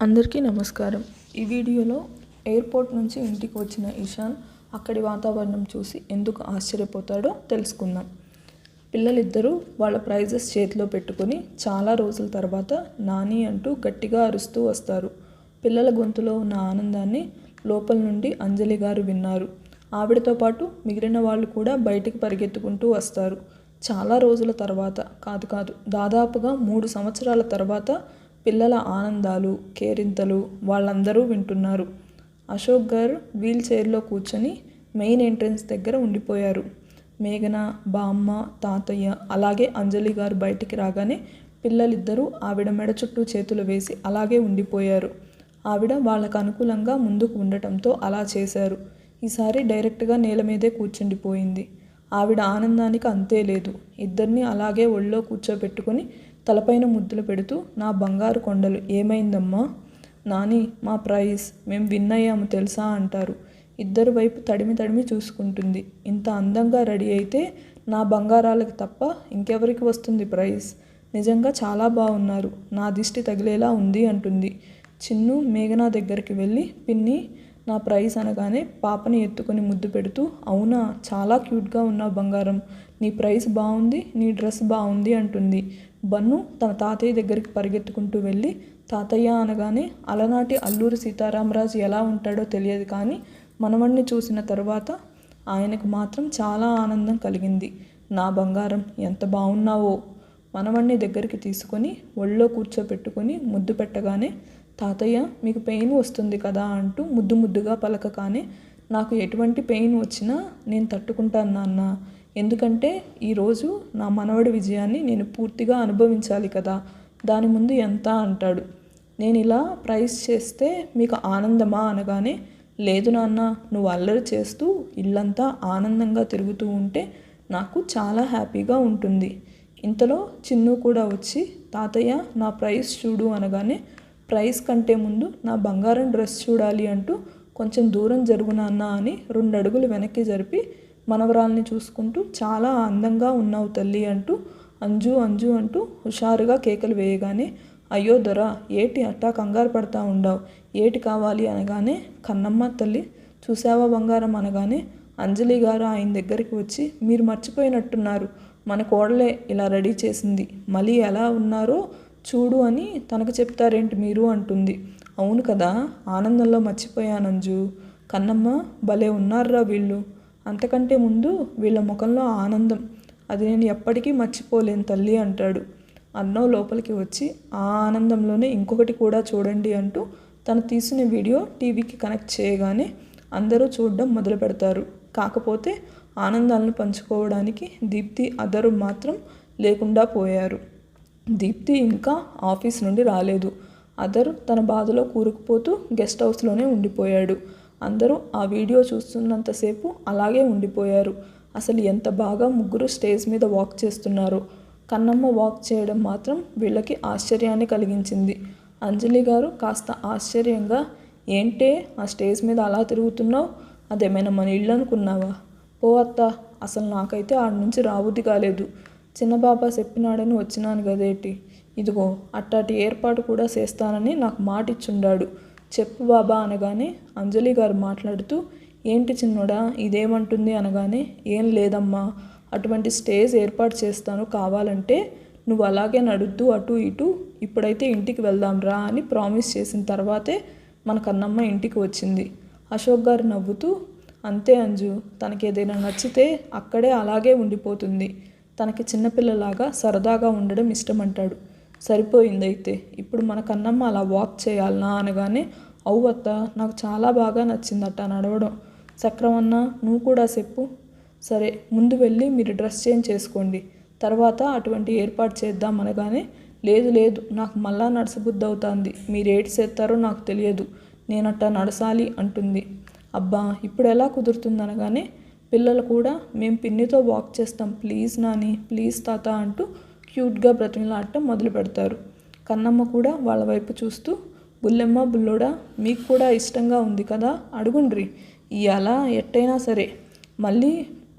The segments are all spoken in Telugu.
అందరికీ నమస్కారం. ఈ వీడియోలో ఎయిర్పోర్ట్ నుంచి ఇంటికి వచ్చిన ఇషాన్ అక్కడి వాతావరణం చూసి ఎందుకు ఆశ్చర్యపోతాడో తెలుసుకుందాం. పిల్లలిద్దరూ వాళ్ళ ప్రైజెస్ చేతిలో పెట్టుకొని చాలా రోజుల తర్వాత నాని అంటూ గట్టిగా అరుస్తూ వస్తారు. పిల్లల గొంతులో ఉన్న ఆనందాన్ని లోపల నుండి అంజలి గారు విన్నారు. ఆవిడతో పాటు మిగిలిన వాళ్ళు కూడా బయటికి పరిగెత్తుకుంటూ వస్తారు. చాలా రోజుల తర్వాత కాదు దాదాపుగా 3 సంవత్సరాల తర్వాత పిల్లల ఆనందాలు, కేరింతలు వాళ్ళందరూ వింటున్నారు. అశోక్ గారు వీల్ చైర్లో కూర్చొని మెయిన్ ఎంట్రన్స్ దగ్గర ఉండిపోయారు. మేఘన, బామ్మ, తాతయ్య అలాగే అంజలి గారు బయటికి రాగానే పిల్లలిద్దరూ ఆవిడ మెడ చుట్టూ చేతులు వేసి అలాగే ఉండిపోయారు. ఆవిడ వాళ్ళకు అనుకూలంగా ముందుకు ఉండటంతో అలా చేశారు. ఈసారి డైరెక్ట్గా నేల మీదే కూర్చుండిపోయింది. ఆవిడ ఆనందానికి అంతే లేదు. ఇద్దరిని అలాగే ఒళ్ళో కూర్చోబెట్టుకొని తలపైన ముద్దులు పెడుతూ, నా బంగారు కొండలు ఏమైందమ్మా? నాని, మా ప్రైజ్ మేము విన్ అయ్యాము తెలుసా అంటారు. ఇద్దరు వైపు తడిమి చూసుకుంటుంది. ఇంత అందంగా రెడీ అయితే నా బంగారాలకు తప్ప ఇంకెవరికి వస్తుంది ప్రైజ్? నిజంగా చాలా బాగున్నారు, నా దిష్టి తగిలేలా ఉంది అంటుంది. చిన్ను మేఘనా దగ్గరికి వెళ్ళి, పిన్ని నా ప్రైజ్ అనగానే పాపని ఎత్తుకొని ముద్దు పెడుతూ, అవునా, చాలా క్యూట్గా ఉన్నావు బంగారం, నీ ప్రైజ్ బాగుంది, నీ డ్రెస్ బాగుంది అంటుంది. బన్ను తన తాతయ్య దగ్గరికి పరిగెత్తుకుంటూ వెళ్ళి, తాతయ్య అనగానే అలనాటి అల్లూరి సీతారామరాజు ఎలా ఉంటాడో తెలియదు కానీ మనవణ్ణి చూసిన తర్వాత ఆయనకు మాత్రం చాలా ఆనందం కలిగింది. నా బంగారం ఎంత బాగున్నావో. మనవణ్ణి దగ్గరికి తీసుకొని ఒళ్ళో కూర్చోపెట్టుకొని ముద్దు పెట్టగానే, తాతయ్య మీకు పెయిన్ వస్తుంది కదా అంటూ ముద్దుగా పలకగానే, నాకు ఎటువంటి పెయిన్ వచ్చినా నేను తట్టుకుంటాను నాన్న, ఎందుకంటే ఈరోజు నా మనవడి విజయాన్ని నేను పూర్తిగా అనుభవించాలి కదా, దాని ముందు ఎంత అంటాడు. నేను ఇలా ప్రైజ్ చేస్తే మీకు ఆనందమా అనగానే, లేదు నాన్న, నువ్వు అల్లరి చేస్తూ ఇల్లంతా ఆనందంగా తిరుగుతూ ఉంటే నాకు చాలా హ్యాపీగా ఉంటుంది. ఇంతలో చిన్ను కూడా వచ్చి, తాతయ్య నా ప్రైజ్ చూడు అనగానే, ప్రైజ్ కంటే ముందు నా బంగారం డ్రెస్ చూడాలి అంటూ కొంచెం దూరం జరుగు నాన్న అని 2 అడుగులు వెనక్కి జరిపి మనవరాల్ని చూసుకుంటూ, చాలా అందంగా ఉన్నావు తల్లి అంటూ అంజు అంటూ హుషారుగా కేకలు వేయగానే, అయ్యో దొరా, ఏటి అట్టా కంగారు పడతా ఉండావు, ఏటి కావాలి అనగానే, కన్నమ్మ తల్లి చూసావా బంగారం అనగానే అంజలి గారు ఆయన దగ్గరికి వచ్చి, మీరు మర్చిపోయినట్టున్నారు, మన కోడలే ఇలా రెడీ చేసింది, మళ్ళీ ఎలా ఉన్నారో చూడు అని తనకు చెప్తారేంటి మీరు అంటుంది. అవును కదా, ఆనందంలో మర్చిపోయానంజు, కన్నమ్మ భలే ఉన్నారురా వీళ్ళు, అంతకంటే ముందు వీళ్ళ ముఖంలో ఆనందం, అది నేను ఎప్పటికీ మర్చిపోలేను తల్లి అంటాడు. అన్నో లోపలికి వచ్చి, ఆ ఆనందంలోనే ఇంకొకటి కూడా చూడండి అంటూ తను తీసిన వీడియో టీవీకి కనెక్ట్ చేయగానే అందరూ చూడడం మొదలు పెడతారు. కాకపోతే ఆనందాలను పంచుకోవడానికి దీప్తి అదరు మాత్రం లేకుండా పోయారు. దీప్తి ఇంకా ఆఫీస్ నుండి రాలేదు. అదర్ తన బాధలో కూరుకుపోతూ గెస్ట్ హౌస్లోనే ఉండిపోయాడు. అందరూ ఆ వీడియో చూస్తున్నంతసేపు అలాగే ఉండిపోయారు. అసలు ఎంత బాగా ముగ్గురు స్టేజ్ మీద వాక్ చేస్తున్నారో. కన్నమ్మ వాక్ చేయడం మాత్రం వీళ్ళకి ఆశ్చర్యాన్ని కలిగించింది. అంజలి గారు కాస్త ఆశ్చర్యంగా, ఏంటే ఆ స్టేజ్ మీద అలా తిరుగుతున్నావు, అదేమైనా మన ఇల్లు అనుకున్నావా? పో అత్త, అసలు నాకైతే ఆడ నుంచి రాబుద్ది కాలేదు, చిన్న బాబా చెప్పినాడని వచ్చినాను గదేటి, ఇదిగో అట్టాటి ఏర్పాటు కూడా చేస్తానని నాకు మాట ఇచ్చుండాడు, చెప్పు బాబా అనగానే అంజలి గారు మాట్లాడుతూ, ఏంటి చిన్నోడా ఇదేమంటుంది అనగానే, ఏం లేదమ్మా, అటువంటి స్టేజ్ ఏర్పాటు చేస్తాను, కావాలంటే నువ్వు అలాగే నడుద్దు అటు ఇటు, ఇప్పుడైతే ఇంటికి వెళ్దాం రా అని ప్రామిస్ చేసిన తర్వాతే మన కన్నమ్మ ఇంటికి వచ్చింది. అశోక్ గారు నవ్వుతూ, అంతే అంజు, తనకి ఏదైనా నచ్చితే అక్కడే అలాగే ఉండిపోతుంది, తనకి చిన్నపిల్లలాగా సరదాగా ఉండడం ఇష్టమంటాడు. సరిపోయిందైతే, ఇప్పుడు మన కన్నమ్మ అలా వాక్ చేయాలనా అనగానే, అవ్వత్త, నాకు చాలా బాగా నచ్చిందట నడవడం, సక్రమన్నా నువ్వు కూడా చెప్పు. సరే, ముందు వెళ్ళి మీరు డ్రెస్ చేంజ్ చేసుకోండి, తర్వాత అటువంటి ఏర్పాటు చేద్దాం అనగానే, లేదు నాకు మళ్ళా నడసబుద్ధి అవుతుంది, మీరు ఏటి చేస్తారో నాకు తెలియదు, నేనట్టా నడసాలి అంటుంది. అబ్బా ఇప్పుడు ఎలా కుదురుతుంది అనగానే, పిల్లలు కూడా మేము పిన్నితో వాక్ చేస్తాం, ప్లీజ్ నాని, ప్లీజ్ తాత అంటూ క్యూట్గా బ్రతిమలాడటం మొదలు పెడతారు. కన్నమ్మ కూడా వాళ్ళ వైపు చూస్తూ, బుల్లెమ్మ బుల్లోడా, మీకు కూడా ఇష్టంగా ఉంది కదా, అడుగుండ్రి, ఇవాళ ఎట్టయినా సరే మళ్ళీ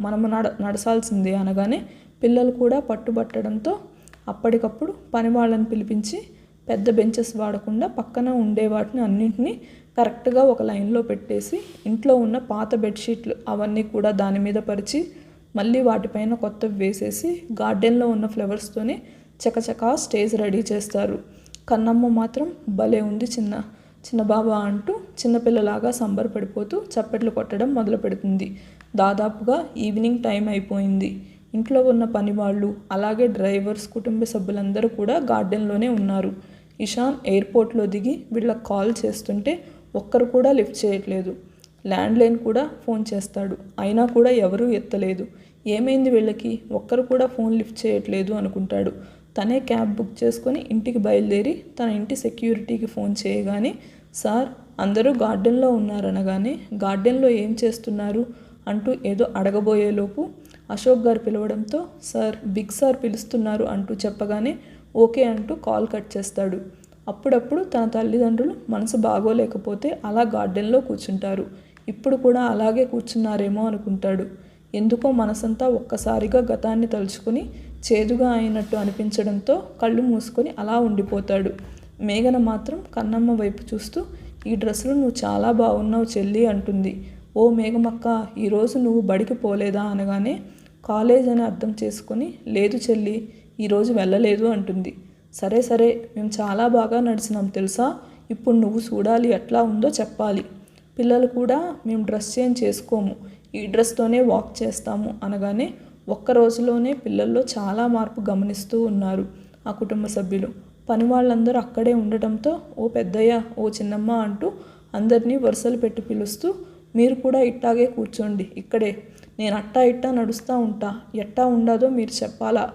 మనము నడసాల్సిందే అనగానే పిల్లలు కూడా పట్టుబట్టడంతో అప్పటికప్పుడు పని వాళ్ళని పిలిపించి పెద్ద బెంచెస్ వాడకుండా పక్కన ఉండే వాటిని అన్నింటినీ కరెక్ట్గా ఒక లైన్లో పెట్టేసి ఇంట్లో ఉన్న పాత బెడ్షీట్లు అవన్నీ కూడా దాని మీద పరిచి మళ్ళీ వాటిపైన కొత్తవి వేసేసి గార్డెన్లో ఉన్న ఫ్లవర్స్తోనే చకచకా స్టేజ్ రెడీ చేస్తారు. కన్నమ్మ మాత్రం భలే ఉంది చిన్న బాబా అంటూ చిన్నపిల్లలాగా సంబరపడిపోతూ చప్పట్లు కొట్టడం మొదలు పెడుతుంది. దాదాపుగా ఈవినింగ్ టైం అయిపోయింది. ఇంట్లో ఉన్న పనివాళ్ళు అలాగే డ్రైవర్స్ కుటుంబ సభ్యులందరూ కూడా గార్డెన్లోనే ఉన్నారు. ఇషాన్ ఎయిర్పోర్ట్లో దిగి వీళ్ళకి కాల్ చేస్తుంటే ఒక్కరు కూడా లిఫ్ట్ చేయట్లేదు. ల్యాండ్లైన్ కూడా ఫోన్ చేస్తాడు, అయినా కూడా ఎవరూ ఎత్తలేదు. ఏమైంది వీళ్ళకి, ఒక్కరు కూడా ఫోన్ లిఫ్ట్ చేయట్లేదు అనుకుంటాడు. తనే క్యాబ్ బుక్ చేసుకొని ఇంటికి బయలుదేరి తన ఇంటి సెక్యూరిటీకి ఫోన్ చేయగానే, సార్ అందరూ గార్డెన్లో ఉన్నారనగానే, గార్డెన్లో ఏం చేస్తున్నారు అంటూ ఏదో అడగబోయేలోపు Ashok garu పిలవడంతో, sir big sir పిలుస్తున్నారు అంటూ చెప్పగానే ఓకే అంటూ కాల్ కట్ చేస్తాడు. అప్పుడప్పుడు తన తల్లిదండ్రులు మనసు బాగోలేకపోతే అలా గార్డెన్లో కూర్చుంటారు. ఇప్పుడు కూడా అలాగే కూర్చున్నారేమో అనుకుంటాడు. ఎందుకో మనసంతా ఒక్కసారిగా గతాన్ని తలుచుకుని చేదుగా అయినట్టు అనిపించడంతో కళ్ళు మూసుకొని అలా ఉండిపోతాడు. మేఘన మాత్రం కన్నమ్మ వైపు చూస్తూ, ఈ డ్రెస్సులో నువ్వు చాలా బాగున్నావు చెల్లి అంటుంది. ఓ మేఘమక్క, ఈరోజు నువ్వు బడికి పోలేదా అనగానే, కాలేజ్ అని అర్థం చేసుకొని, లేదు చెల్లి ఈరోజు వెళ్ళలేదు అంటుంది. సరే సరే, మేము చాలా బాగా నడిచినాం తెలుసా, ఇప్పుడు నువ్వు చూడాలి ఎట్లా ఉందో చెప్పాలి. పిల్లలు కూడా మేము డ్రెస్ చేంజ్ చేసుకోము, ఈ డ్రెస్తోనే వాక్ చేస్తాము అనగానే ఒక్క రోజులోనే పిల్లల్లో చాలా మార్పు గమనిస్తూ ఉన్నారు ఆ కుటుంబ సభ్యులు. పని వాళ్ళందరూ అక్కడే ఉండటంతో ఓ పెద్దయ్య, ఓ చిన్నమ్మ అంటూ అందరినీ వరుసలు పెట్టి పిలుస్తూ, మీరు కూడా ఇట్టాగే కూర్చోండి ఇక్కడే, నేను అట్టా ఇట్టా నడుస్తూ ఉంటా, ఎట్టా ఉండదో మీరు చెప్పాలా.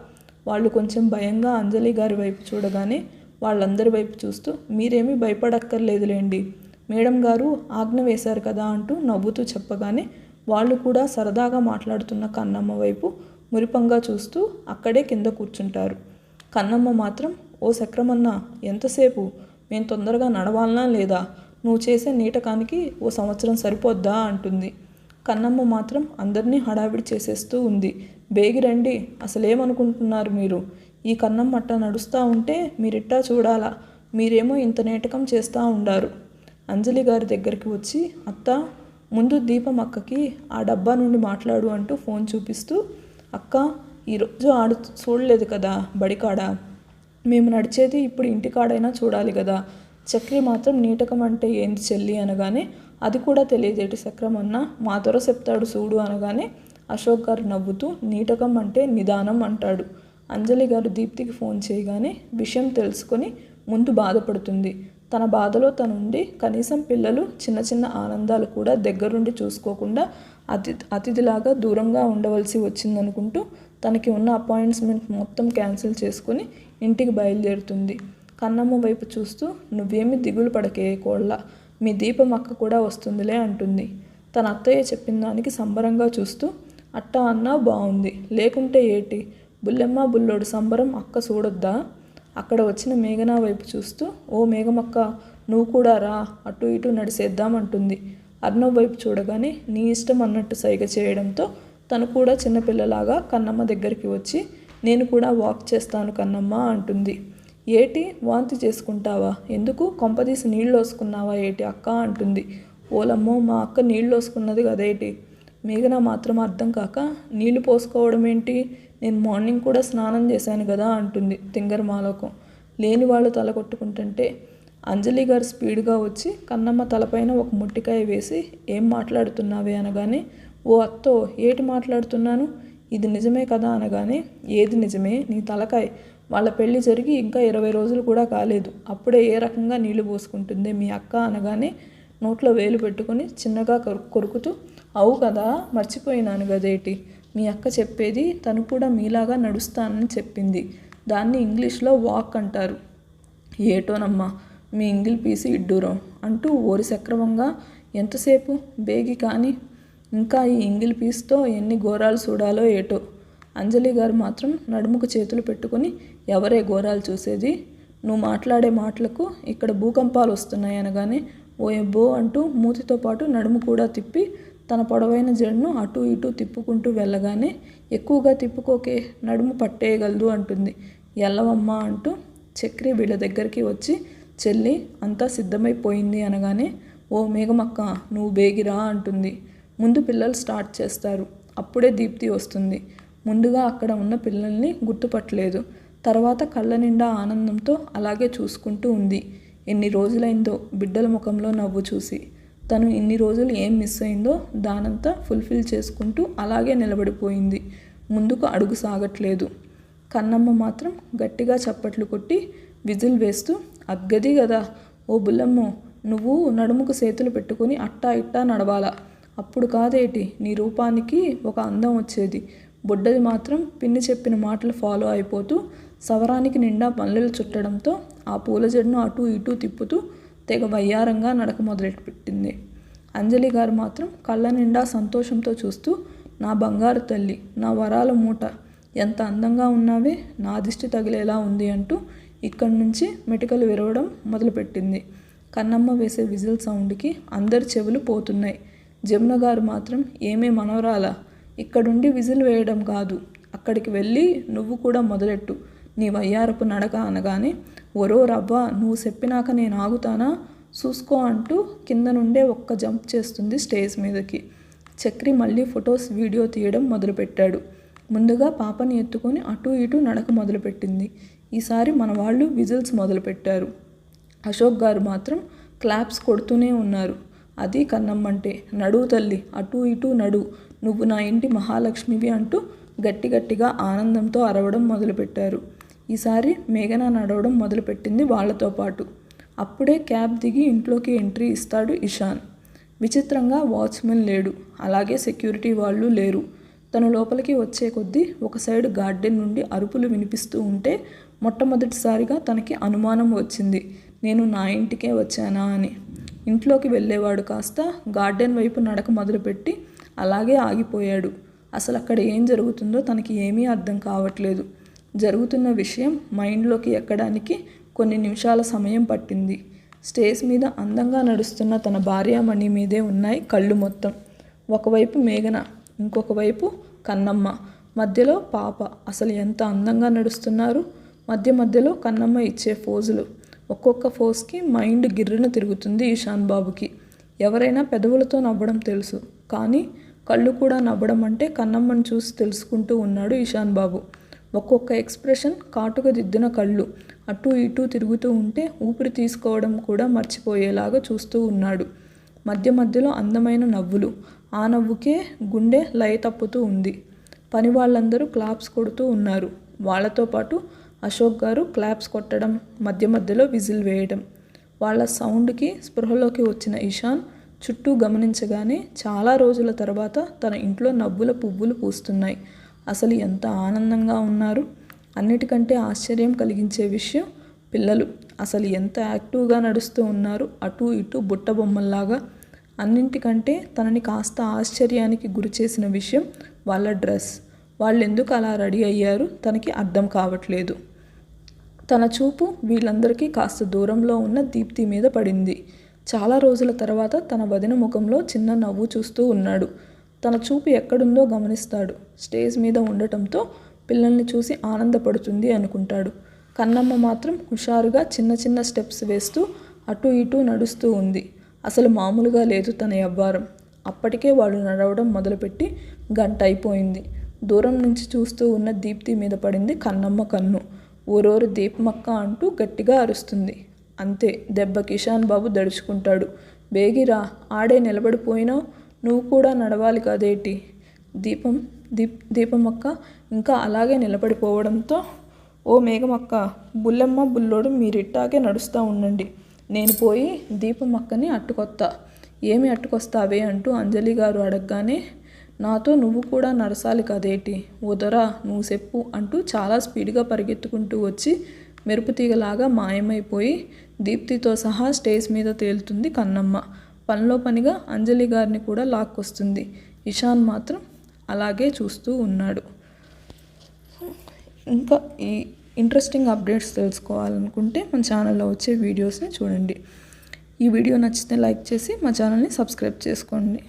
వాళ్ళు కొంచెం భయంగా అంజలి గారి వైపు చూడగానే వాళ్ళందరి వైపు చూస్తూ, మీరేమీ భయపడక్కర్లేదులేండి, మేడం గారు ఆజ్ఞ వేశారు కదా అంటూ నవ్వుతూ చెప్పగానే వాళ్ళు కూడా సరదాగా మాట్లాడుతున్న కన్నమ్మ వైపు మురిపంగా చూస్తూ అక్కడే కింద కూర్చుంటారు. కన్నమ్మ మాత్రం, ఓ సక్రమన్న ఎంతసేపు, మేము తొందరగా నడవాలనా లేదా, నువ్వు చేసే నీటకానికి ఓ సంవత్సరం సరిపోద్దా అంటుంది. కన్నమ్మ మాత్రం అందరినీ హడావిడి చేసేస్తూ ఉంది. బేగిరండి, అసలేమనుకుంటున్నారు మీరు, ఈ కన్నమ్మ అట్టా నడుస్తూ ఉంటే మీరిట్టా చూడాలా, మీరేమో ఇంత నేటకం చేస్తూ ఉండారు. అంజలి గారి దగ్గరికి వచ్చి, అత్త ముందు దీపం అక్కకి ఆ డబ్బా నుండి మాట్లాడు అంటూ ఫోన్ చూపిస్తూ, అక్క ఈరోజు ఆడు చూడలేదు కదా బడికాడ, మేము నడిచేది ఇప్పుడు ఇంటికాడైనా చూడాలి కదా, చక్రి మాత్రం నీటకం అంటే ఏంది చెల్లి అనగానే, అది కూడా తెలియదేటి సక్రమన్న, మా దొర చెప్తాడు చూడు అనగానే అశోక్ గారు నవ్వుతూ నీటకం అంటే నిదానం అంటాడు. అంజలి గారు దీప్తికి ఫోన్ చేయగానే విషయం తెలుసుకొని ముందు బాధపడుతుంది. తన బాధలో తనుండి కనీసం పిల్లలు చిన్న చిన్న ఆనందాలు కూడా దగ్గరుండి చూసుకోకుండా అతిథిలాగా దూరంగా ఉండవలసి వచ్చిందనుకుంటూ తనకి ఉన్న అపాయింట్మెంట్ మొత్తం క్యాన్సిల్ చేసుకొని ఇంటికి బయలుదేరుతుంది. కన్నమ్మ వైపు చూస్తూ, నువ్వేమి దిగులు పడకే కోళ్ళ, మీ దీపం అక్క కూడా వస్తుందిలే అంటుంది. తన అత్తయ్య చెప్పిన దానికి సంబరంగా చూస్తూ, అట్టా అన్నా బాగుంది, లేకుంటే ఏటి బుల్లెమ్మ బుల్లోడు సంబరం అక్క చూడొద్దా. అక్కడ వచ్చిన మేఘన వైపు చూస్తూ, ఓ మేఘమక్క నువ్వు కూడా రా, అటు ఇటు నడిసేద్దామంటుంది. అర్ణవ్ వైపు చూడగానే నీ ఇష్టం అన్నట్టు సైగ చేయడంతో తను కూడా చిన్నపిల్లలాగా కన్నమ్మ దగ్గరికి వచ్చి, నేను కూడా వాక్ చేస్తాను కన్నమ్మ అంటుంది. ఏటి వాంతి చేసుకుంటావా, ఎందుకు కొంపదీసి నీళ్ళు వేసుకున్నావా ఏటి అక్క అంటుంది. ఓలమ్మో మా అక్క నీళ్ళు వేసుకున్నది కదేటి. మేఘన మాత్రం అర్థం కాక, నీళ్లు పోసుకోవడం ఏంటి, నేను మార్నింగ్ కూడా స్నానం చేశాను కదా అంటుంది తింగరమాలోకం. లేని వాళ్ళు తల కొట్టుకుంటుంటే అంజలి గారు స్పీడ్గా వచ్చి కన్నమ్మ తలపైన ఒక ముట్టికాయ వేసి, ఏం మాట్లాడుతున్నావే అనగానే, ఓ అత్తో ఏటి మాట్లాడుతున్నాను, ఇది నిజమే కదా అనగానే, ఏది నిజమే నీ తలకాయ, వాళ్ళ పెళ్లి జరిగి ఇంకా 20 రోజులు కూడా కాలేదు, అప్పుడే ఏ రకంగా నీళ్లు పోసుకుంటుంది మీ అక్క అనగానే నోట్లో వేలు పెట్టుకొని చిన్నగా కొరుకుతూ, అవు కదా మర్చిపోయినాను గదేటి, మీ అక్క చెప్పేది తను కూడా మీలాగా నడుస్తానని చెప్పింది, దాన్ని ఇంగ్లీష్లో వాక్ అంటారు. ఏటోనమ్మా మీ ఇంగిల్ పీసి ఇడ్డూరం అంటూ ఓరి సక్రమంగా, ఎంతసేపు బేగి కానీ ఇంకా ఈ ఇంగిల్ పీస్తో ఎన్ని ఘోరాలు చూడాలో ఏటో. అంజలి గారు మాత్రం నడుముకు చేతులు పెట్టుకొని, ఎవరే ఘోరాలు చూసేది, నువ్వు మాట్లాడే మాటలకు ఇక్కడ భూకంపాలు వస్తున్నాయి అనగానే, ఓ ఎబ్బో అంటూ మూతితో పాటు నడుము కూడా తిప్పి తన పొడవైన జడను అటు ఇటు తిప్పుకుంటూ వెళ్ళగానే, ఎక్కువగా తిప్పుకోకే నడుము పట్టేయగలదు అంటుంది. ఎల్లవమ్మ అంటూ చక్రి వీళ్ళ దగ్గరికి వచ్చి చెల్లి అంతా సిద్ధమైపోయింది అనగానే, ఓ మేఘమక్క నువ్వు బేగిరా అంటుంది. ముందు పిల్లలు స్టార్ట్ చేస్తారు. అప్పుడే దీప్తి వస్తుంది. ముందుగా అక్కడ ఉన్న పిల్లల్ని గుర్తుపట్టలేదు. తర్వాత కళ్ళ నిండా ఆనందంతో అలాగే చూసుకుంటూ ఉంది. ఎన్ని రోజులైందో బిడ్డల ముఖంలో నవ్వు చూసి. తను ఇన్ని రోజులు ఏం మిస్ అయిందో దానంతా ఫుల్ఫిల్ చేసుకుంటూ అలాగే నిలబడిపోయింది. ముందుకు అడుగు సాగట్లేదు. కన్నమ్మ మాత్రం గట్టిగా చప్పట్లు కొట్టి విజిల్ వేస్తూ, అద్గది కదా ఓ బుల్లమ్మో, నువ్వు నడుముకు చేతులు పెట్టుకుని అట్టా ఇట్టా నడవాలా. అప్పుడు కాదేటి నీ రూపానికి ఒక అందం వచ్చేది. బుడ్డది మాత్రం పిన్ని చెప్పిన మాటలు ఫాలో అయిపోతూ సవరానికి నిండా మల్లెలు చుట్టడంతో ఆ పూల జడను అటూ ఇటూ తిప్పుతూ తెగ వయ్యారంగా నడక మొదలుపెట్టింది. అంజలి గారు మాత్రం కళ్ళ నిండా సంతోషంతో చూస్తూ, నా బంగారు తల్లి, నా వరాల మూట, ఎంత అందంగా ఉన్నావే, నా దిష్టి తగిలేలా ఉంది అంటూ ఇక్కడి నుంచి మెటికలు విరవడం మొదలుపెట్టింది. కన్నమ్మ వేసే విజిల్ సౌండ్కి అందరి చెవులు పోతున్నాయి. జమున గారు మాత్రం, ఏమే మనవరాలా, ఇక్కడుండి విజిల్ వేయడం కాదు, అక్కడికి వెళ్ళి నువ్వు కూడా మొదలెట్టు నీ వయ్యారపు నడక అనగానే, ఒరో రవ్వ, నువ్వు చెప్పినాక నేను ఆగుతానా, చూసుకో అంటూ కింద నుండే ఒక్క జంప్ చేస్తుంది స్టేజ్ మీదకి. చక్రి మళ్ళీ ఫొటోస్ వీడియో తీయడం మొదలుపెట్టాడు. ముందుగా పాపని ఎత్తుకొని అటూ ఇటూ నడక మొదలుపెట్టింది. ఈసారి మన వాళ్ళు విజిల్స్ మొదలుపెట్టారు. అశోక్ గారు మాత్రం క్లాప్స్ కొడుతూనే ఉన్నారు. అది కన్నమ్మంటే, నడువు తల్లి, అటూ ఇటూ నడు, నువ్వు నా ఇంటి మహాలక్ష్మివి అంటూ గట్టి గట్టిగా ఆనందంతో అరవడం మొదలుపెట్టారు. ఈసారి మేఘన నడవడం మొదలుపెట్టింది వాళ్లతో పాటు. అప్పుడే క్యాబ్ దిగి ఇంట్లోకి ఎంట్రీ ఇస్తాడు ఇషాన్. విచిత్రంగా వాచ్మెన్ లేడు, అలాగే సెక్యూరిటీ వాళ్ళు లేరు. తను లోపలికి వచ్చే కొద్దీ ఒక సైడ్ గార్డెన్ నుండి అరుపులు వినిపిస్తూ ఉంటే మొట్టమొదటిసారిగా తనకి అనుమానం వచ్చింది, నేను నా ఇంటికే వచ్చానా అని. ఇంట్లోకి వెళ్ళేవాడు కాస్త గార్డెన్ వైపు నడక మొదలుపెట్టి అలాగే ఆగిపోయాడు. అసలు అక్కడ ఏం జరుగుతుందో తనకి ఏమీ అర్థం కావట్లేదు. జరుగుతున్న విషయం మైండ్లోకి ఎక్కడానికి కొన్ని నిమిషాల సమయం పట్టింది. స్టేజ్ మీద అందంగా నడుస్తున్న తన భార్యామణి మీదే ఉన్నాయి కళ్ళు మొత్తం. ఒకవైపు మేఘన, ఇంకొక వైపు కన్నమ్మ, మధ్యలో పాప. అసలు ఎంత అందంగా నడుస్తున్నారు. మధ్య మధ్యలో కన్నమ్మ ఇచ్చే ఫోజులు. ఒక్కొక్క ఫోజ్కి మైండ్ గిర్రున తిరుగుతుంది ఇషాన్ బాబుకి. ఎవరైనా పెదవులతో నవ్వడం తెలుసు, కానీ కళ్ళు కూడా నవ్వడం అంటే కన్నమ్మను చూసి తెలుసుకుంటూ ఉన్నాడు ఇషాన్ బాబు. ఒక్కొక్క ఎక్స్ప్రెషన్ కాటుక దిద్దిన కళ్ళు అటూ ఇటూ తిరుగుతూ ఉంటే ఊపిరి తీసుకోవడం కూడా మర్చిపోయేలాగా చూస్తూ ఉన్నాడు. మధ్య మధ్యలో అందమైన నవ్వులు. ఆ నవ్వుకే గుండె లయ తప్పుతూ ఉంది. పని వాళ్ళందరూ క్లాప్స్ కొడుతూ ఉన్నారు. వాళ్ళతో పాటు అశోక్ గారు క్లాప్స్ కొట్టడం, మధ్య మధ్యలో విజిల్ వేయడం. వాళ్ళ సౌండ్కి స్పృహలోకి వచ్చిన ఇషాన్ చుట్టూ గమనించగానే చాలా రోజుల తర్వాత తన ఇంట్లో నవ్వుల పువ్వులు పూస్తున్నాయి. అసలు ఎంత ఆనందంగా ఉన్నారు. అన్నిటికంటే ఆశ్చర్యం కలిగించే విషయం, పిల్లలు అసలు ఎంత యాక్టివ్గా నడుస్తూ ఉన్నారు, అటూ ఇటూ బుట్ట బొమ్మల్లాగా. అన్నింటికంటే తనని కాస్త ఆశ్చర్యానికి గురి చేసిన విషయం వాళ్ళ డ్రెస్. వాళ్ళు ఎందుకు అలా రెడీ అయ్యారు తనకి అర్థం కావట్లేదు. తన చూపు వీళ్ళందరికీ కాస్త దూరంలో ఉన్న దీప్తి మీద పడింది. చాలా రోజుల తర్వాత తన వదిన ముఖంలో చిన్న నవ్వు చూస్తూ ఉన్నాడు. తన చూపు ఎక్కడుందో గమనిస్తాడు. స్టేజ్ మీద ఉండటంతో పిల్లల్ని చూసి ఆనందపడుతుంది అనుకుంటాడు. కన్నమ్మ మాత్రం హుషారుగా చిన్న చిన్న స్టెప్స్ వేస్తూ అటూ ఇటూ నడుస్తూ ఉంది. అసలు మామూలుగా లేదు తన యవ్వారం. అప్పటికే వాళ్ళు నడవడం మొదలుపెట్టి గంట అయిపోయింది. దూరం నుంచి చూస్తూ ఉన్న దీప్తి మీద పడింది కన్నమ్మ కన్ను. ఊరోరు దీపమక్క అంటూ గట్టిగా అరుస్తుంది. అంతే, దెబ్బ కిషాన్ బాబు దడుచుకుంటాడు. బేగిరా, ఆడే నిలబడిపోయినావు, నువ్వు కూడా నడవాలి కదేటి. దీపమక్క ఇంకా అలాగే నిలబడిపోవడంతో, ఓ మేఘమక్క, బుల్లెమ్మ బుల్లోడు మీరిట్టాగే నడుస్తూ ఉండండి, నేను పోయి దీపమక్కని అట్టుకొత్తా. ఏమి అట్టుకొస్తావే అంటూ అంజలి గారు అడగగానే, నాతో నువ్వు కూడా నడసాలి కదేటి, ఓదరా నువ్వు చెప్పు అంటూ చాలా స్పీడ్గా పరిగెత్తుకుంటూ వచ్చి మెరుపుతీగలాగా మాయమైపోయి దీప్తితో సహా స్టేజ్ మీద తేలుతుంది కన్నమ్మ. పనిలో పనిగా అంజలి గారిని కూడా లాక్కొస్తుంది. ఇషాన్ మాత్రం అలాగే చూస్తూ ఉన్నాడు. ఇంకా ఈ ఇంట్రెస్టింగ్ అప్డేట్స్ తెలుసుకోవాలనుకుంటే మన ఛానల్లో వచ్చే వీడియోస్ని చూడండి. ఈ వీడియో నచ్చితే లైక్ చేసి మా ఛానల్ని సబ్స్క్రైబ్ చేసుకోండి.